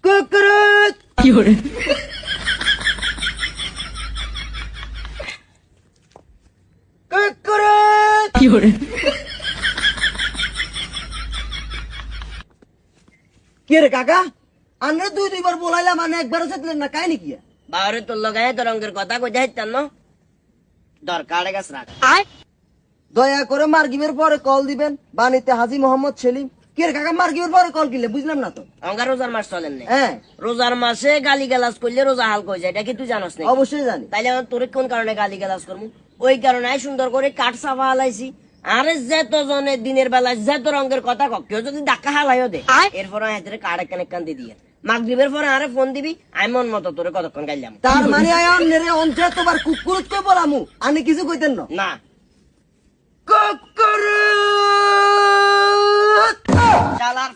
কুকুরুত কি hore কুকুরুত কি hore কে রে কাকা আন্নে দুইবার বলাইলাম মানে একবারও চেতলেন না কাই নাকি বাবারে তোর লগায় তোর রঙের কথা কই যাইতাম না দরকার গাছ রাখ দয়া করে মার্গিবের পরে কল দিবেন বাণীতে হাজী মোহাম্মদ সেলিম কে রে কাকা মার্গিবের পরে কল কিনলে বুঝলাম না তো অঙ্গার রোজার মাস চলেন না হ্যাঁ রোজার মাসে গালি গালাজ করলে রোজা হালকা হয়ে যায় এটা কি তুই জানোস না অবশ্যই জানি তাইলে আমার তোরে কোন কারণে গালি গালাজ করবো ওই কারণে সুন্দর করে কাঠ সাফা হালাইছি আরে যেত জনের দিনের বেলায় যেত রঙের কথা কক কেউ যদি ডাকা হালাইও দে এরপর হাতের কাঠ কান দিয়ে দিয়ে মাগরিবের পরে আরে ফোন দিবি আমি মন মতো তোরে কতক্ষণ গাইলাম তার মানে আন্নে রে অঞ্চে তোবার কুকুরুত কই বলামু আনি কিছু কইতেন না না কুকুরুত শালার